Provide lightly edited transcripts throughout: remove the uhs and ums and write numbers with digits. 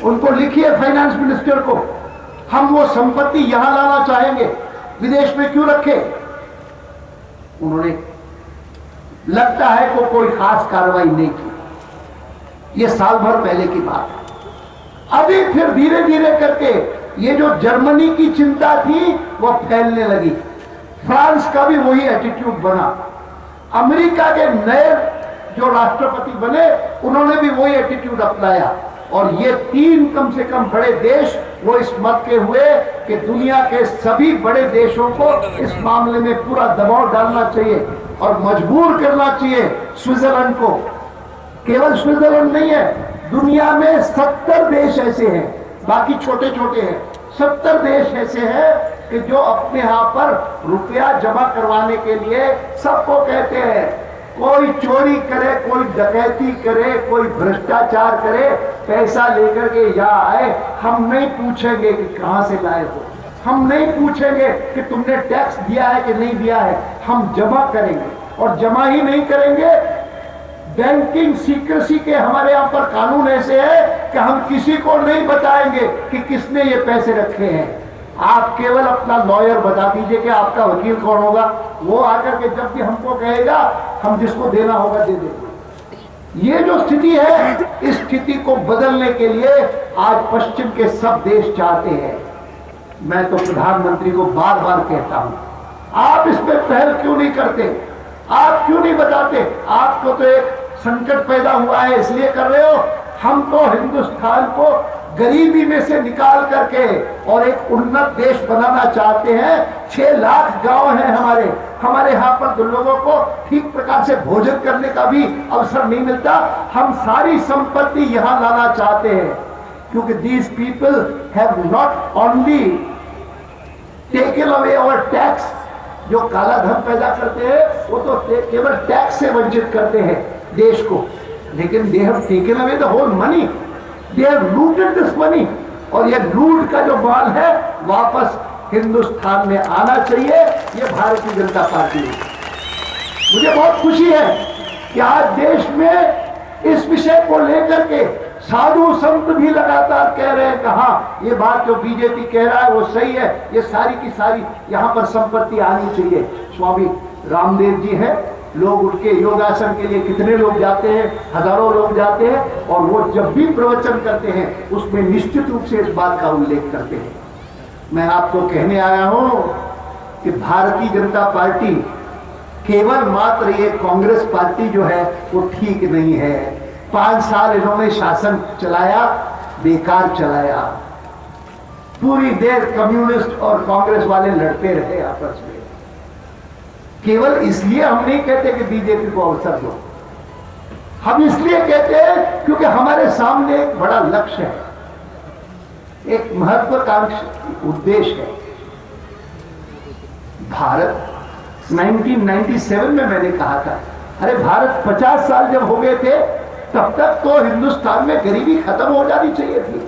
उनको लिखिए finance minister को, हम वो संपत्ति यहां लाना चाहेंगे, विदेश में क्यों रखे। उन्होंने लगता है को कोई खास कार्रवाई नहीं की। ये साल भर पहले की बात है। अभी फिर धीरे धीरे करके ये जो जर्मनी की चिंता थी वो फैलने लगी। फ्रांस का भी वही एटीट्यूड बना। अमेरिका के नए जो राष्ट्रपति बने उन्होंने भी वही एटीट्यूड अपनाया। और ये तीन कम से कम बड़े देश वो इस मत के हुए कि दुनिया के सभी बड़े देशों को इस मामले में पूरा दबाव डालना चाहिए और मजबूर करना चाहिए स्विट्जरलैंड को। केवल स्विट्जरलैंड नहीं है, दुनिया में 70 देश ऐसे हैं, बाकी छोटे छोटे हैं, 70 देश ऐसे हैं कि जो अपने यहां पर रुपया जमा करवाने के लिए सबको कहते हैं कोई चोरी करे, कोई डकैती करे, कोई भ्रष्टाचार करे, पैसा लेकर के यहाँ आए, हम नहीं पूछेंगे कि कहां से लाए हो, हम नहीं पूछेंगे कि तुमने टैक्स दिया है कि नहीं दिया है, हम जमा करेंगे। और जमा ही नहीं करेंगे, बैंकिंग सीक्रेसी के हमारे यहाँ पर कानून ऐसे है कि हम किसी को नहीं बताएंगे कि किसने ये पैसे रखे हैं। आप केवल अपना लॉयर बता दीजिए कि आपका वकील कौन होगा, वो आकर के जब भी हमको कहेगा हम जिसको देना होगा दे देंगे। ये जो स्थिति है, इस स्थिति को बदलने के लिए आज पश्चिम के सब देश चाहते हैं। मैं तो प्रधानमंत्री को बार बार कहता हूं, आप इस पे पहल क्यों नहीं करते, आप क्यों नहीं बताते। आपको तो एक संकट पैदा हुआ है इसलिए कर रहे हो। हम तो हिंदुस्तान को गरीबी में से निकाल करके और एक उन्नत देश बनाना चाहते हैं। 6 लाख गांव हैं हमारे यहाँ पर लोगों को ठीक प्रकार से भोजन करने का भी अवसर नहीं मिलता। हम सारी संपत्ति यहाँ लाना चाहते हैं क्योंकि these people have not only taken away our tax, जो काला धन पैदा करते हैं वो तो केवल टैक्स से वंचित करते हैं देश को, लेकिन they have taken away the whole money, they have looted this money। और ये लूट का जो माल है वापस हिंदुस्तान में आना चाहिए। ये भारतीय जनता पार्टी है। मुझे बहुत खुशी है कि आज देश में इस विषय को लेकर के साधु संत भी लगातार कह रहे हैं कि हाँ ये बात जो बीजेपी कह रहा है वो सही है, ये सारी की सारी यहाँ पर संपत्ति आनी चाहिए। स्वामी रामदेव जी है, लोग उठ के योगासन के लिए कितने लोग जाते हैं, हजारों लोग जाते हैं, और वो जब भी प्रवचन करते हैं उसमें निश्चित रूप से इस बात का उल्लेख करते हैं। मैं आपको कहने आया हूं कि भारतीय जनता पार्टी केवल मात्र ये कांग्रेस पार्टी जो है वो ठीक नहीं है। 5 साल इन्होंने शासन चलाया, बेकार चलाया। पूरी देर कम्युनिस्ट और कांग्रेस वाले लड़ते रहे आपस में। केवल इसलिए हम नहीं कहते कि बीजेपी को अवसर दो, हम इसलिए कहते हैं क्योंकि हमारे सामने एक बड़ा लक्ष्य है, एक महत्वाकांक्षी उद्देश्य है। भारत 1997 में मैंने कहा था, अरे भारत 50 साल जब हो गए थे तब तक तो हिंदुस्तान में गरीबी खत्म हो जानी चाहिए थी,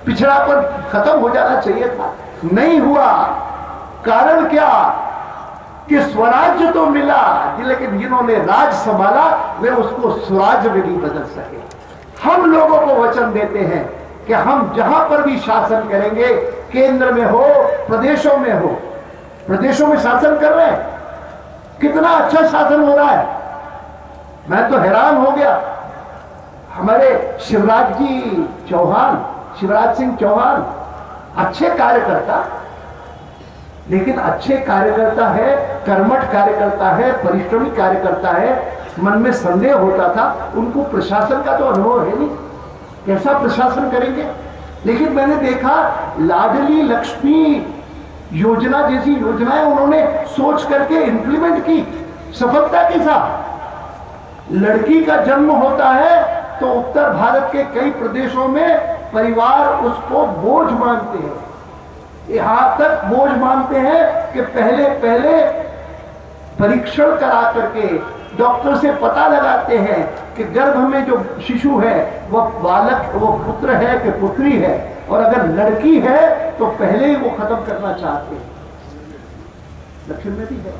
पिछड़ापन खत्म हो जाना चाहिए था। नहीं हुआ। कारण क्या कि स्वराज्य तो मिला, लेकिन जिन्होंने राज संभाला वे उसको स्वराज्य में नहीं बदल सके। हम लोगों को वचन देते हैं कि हम जहां पर भी शासन करेंगे, केंद्र में हो, प्रदेशों में हो, प्रदेशों में शासन कर रहे हैं, कितना अच्छा शासन हो रहा है। मैं तो हैरान हो गया। हमारे शिवराज सिंह चौहान अच्छे कार्यकर्ता, लेकिन अच्छे कार्यकर्ता है, कर्मठ कार्यकर्ता है, परिश्रमी कार्यकर्ता है। मन में संदेह होता था, उनको प्रशासन का तो अनुभव है नहीं, कैसा प्रशासन करेंगे। लेकिन मैंने देखा लाडली लक्ष्मी योजना जैसी योजनाएं उन्होंने सोच करके इंप्लीमेंट की सफलता के साथ। लड़की का जन्म होता है तो उत्तर भारत के कई प्रदेशों में परिवार उसको बोझ मानते हैं, यहां तक बोझ मानते हैं कि पहले परीक्षण करा करके डॉक्टर से पता लगाते हैं कि गर्भ में जो शिशु है वह बालक, वो पुत्र है कि पुत्री है, और अगर लड़की है तो पहले ही वो खत्म करना चाहते हैं। दक्षिण में भी है,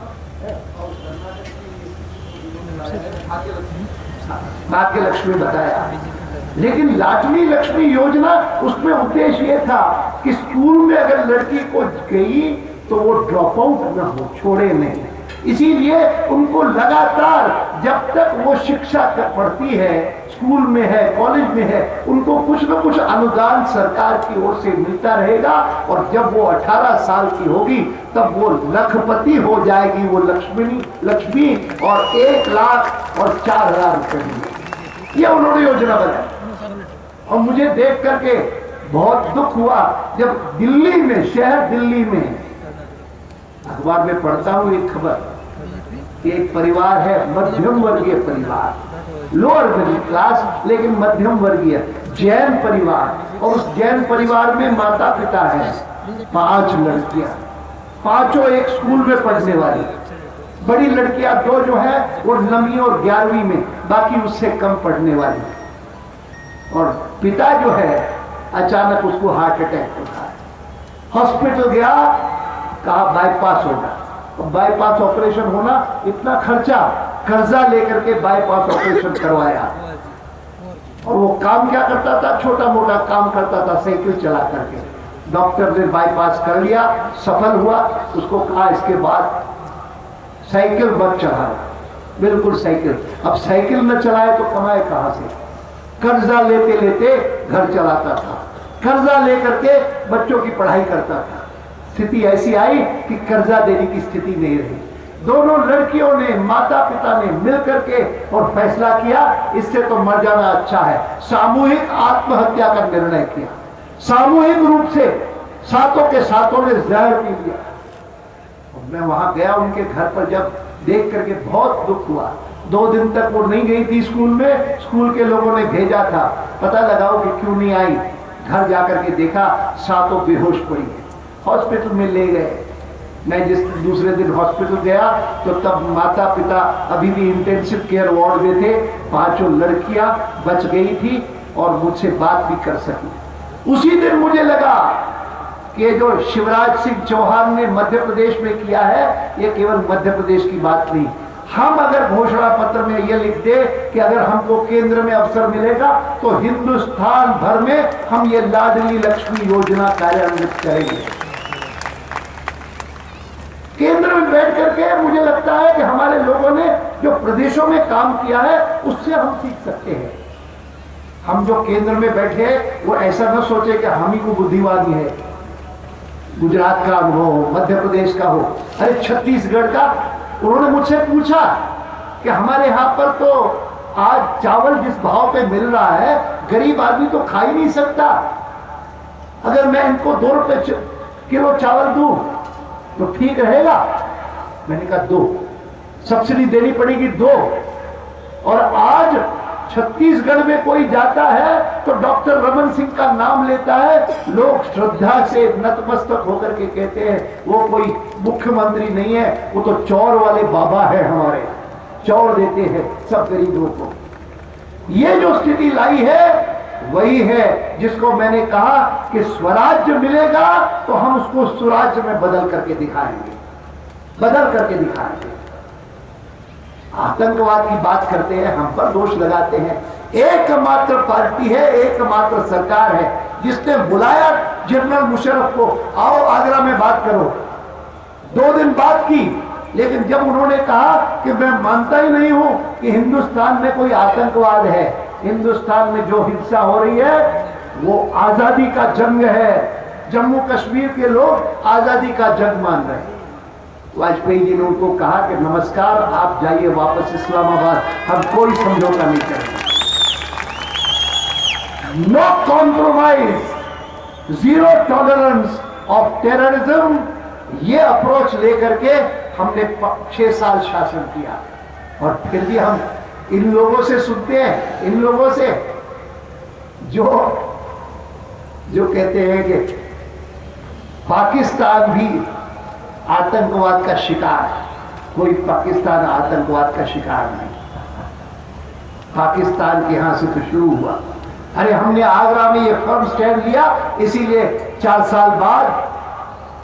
भाग्य लक्ष्मी बताया। लेकिन लाडली लक्ष्मी योजना, उसमें उद्देश्य ये था कि स्कूल में अगर लड़की को गई तो वो ड्रॉप आउट न हो, छोड़े नहीं। इसीलिए उनको लगातार जब तक वो शिक्षा पढ़ती है, स्कूल में है, कॉलेज में है, उनको कुछ न कुछ अनुदान सरकार की ओर से मिलता रहेगा। और जब वो 18 साल की होगी तब वो लखपति हो जाएगी, वो लक्ष्मी और 1,04,000 रुपए मिलेंगे। ये उन्होंने योजना बनाई। और मुझे देख करके बहुत दुख हुआ जब दिल्ली में, शहर दिल्ली में, अखबार में पढ़ता हूं एक खबर कि एक परिवार है, मध्यम वर्गीय परिवार, लोअर मिडिल क्लास लेकिन मध्यम वर्गीय जैन परिवार, और उस जैन परिवार में माता पिता है, 5 लड़कियां, पांचों एक स्कूल में पढ़ने वाली। बड़ी लड़कियां 2 जो है वो 9वीं और 11वीं में, बाकी उससे कम पढ़ने वाली। और पिता जो है अचानक उसको हार्ट अटैक होता है, हॉस्पिटल गया, कहा बाईपास होगा। और बाईपास ऑपरेशन होना, इतना खर्चा, कर्जा लेकर के बाईपास ऑपरेशन करवाया। और वो काम क्या करता था, छोटा मोटा काम करता था, साइकिल चला करके। डॉक्टर ने बाईपास कर लिया, सफल हुआ, उसको कहा इसके बाद साइकिल मत चलाओ, बिल्कुल साइकिल। अब साइकिल न चलाए तो कमाए कहां से? कर्जा लेते लेते घर चलाता था, कर्जा लेकर के बच्चों की पढ़ाई करता था। स्थिति ऐसी आई कि कर्जा देने की स्थिति नहीं रही। दोनों लड़कियों ने, माता पिता ने मिलकर के और फैसला किया इससे तो मर जाना अच्छा है। सामूहिक आत्महत्या का निर्णय किया, सामूहिक रूप से सातों के सातों ने जहर पी लिया। और मैं वहां गया उनके घर पर, जब देख करके बहुत दुख हुआ। 2 दिन तक वो नहीं गई थी स्कूल में, स्कूल के लोगों ने भेजा था, पता लगाओ कि क्यों नहीं आई। घर जाकर के देखा सातों बेहोश पड़ी है। हॉस्पिटल में ले गए। मैं जिस दूसरे दिन हॉस्पिटल गया तो तब माता पिता अभी भी इंटेंसिव केयर वार्ड में थे। 5 लड़कियां बच गई थी और मुझसे बात भी कर सकी। उसी दिन मुझे लगा कि जो शिवराज सिंह चौहान ने मध्य प्रदेश में किया है, ये केवल मध्य प्रदेश की बात नहीं। हम अगर घोषणा पत्र में यह लिख दे कि अगर हमको केंद्र में अवसर मिलेगा तो हिंदुस्तान भर में हम ये लाडली लक्ष्मी योजना कार्यान्वित करेंगे। केंद्र में बैठ करके मुझे लगता है कि हमारे लोगों ने जो प्रदेशों में काम किया है उससे हम सीख सकते हैं। हम जो केंद्र में बैठे वो ऐसा न सोचे कि हम ही को बुद्धिवादी है। गुजरात का हो, मध्य प्रदेश का हो, अरे छत्तीसगढ़ का। उन्होंने मुझसे पूछा कि हमारे यहां पर तो आज चावल जिस भाव पे मिल रहा है, गरीब आदमी तो खा ही नहीं सकता। अगर मैं इनको 2 रुपए किलो चावल दूं तो ठीक रहेगा? मैंने कहा 2, सब्सिडी देनी पड़ेगी 2। और आज छत्तीसगढ़ में कोई जाता है तो डॉक्टर रमन सिंह का नाम लेता है, लोग श्रद्धा से नतमस्तक होकर के कहते हैं वो कोई मुख्यमंत्री नहीं है, वो तो चौर वाले बाबा है, हमारे चौर देते हैं सब गरीबों को। ये जो स्थिति लाई है वही है जिसको मैंने कहा कि स्वराज्य मिलेगा तो हम उसको सुराज्य में बदल करके दिखाएंगे, बदल करके दिखाएंगे। आतंकवाद की बात करते हैं, हम पर दोष लगाते हैं। एकमात्र पार्टी है, एकमात्र सरकार है जिसने बुलाया जनरल मुशर्रफ को, आओ आगरा में बात करो। 2 दिन बात की, लेकिन जब उन्होंने कहा कि मैं मानता ही नहीं हूं कि हिंदुस्तान में कोई आतंकवाद है, हिंदुस्तान में जो हिंसा हो रही है वो आजादी का जंग है, जम्मू कश्मीर के लोग आजादी का जंग मान रहे हैं। वाजपेयी जी ने उनको कहा कि नमस्कार, आप जाइए वापस इस्लामाबाद, हम कोई समझौता नहीं करेंगे। No compromise, 0 tolerance of terrorism, ये अप्रोच लेकर के हमने 6 साल शासन किया। और फिर भी हम इन लोगों से सुनते हैं, इन लोगों से जो कहते हैं कि पाकिस्तान भी आतंकवाद का शिकार है। कोई पाकिस्तान आतंकवाद का शिकार नहीं, पाकिस्तान के यहां से तो शुरू हुआ। अरे हमने आगरा में ये फर्म स्टैंड लिया, इसीलिए 4 साल बाद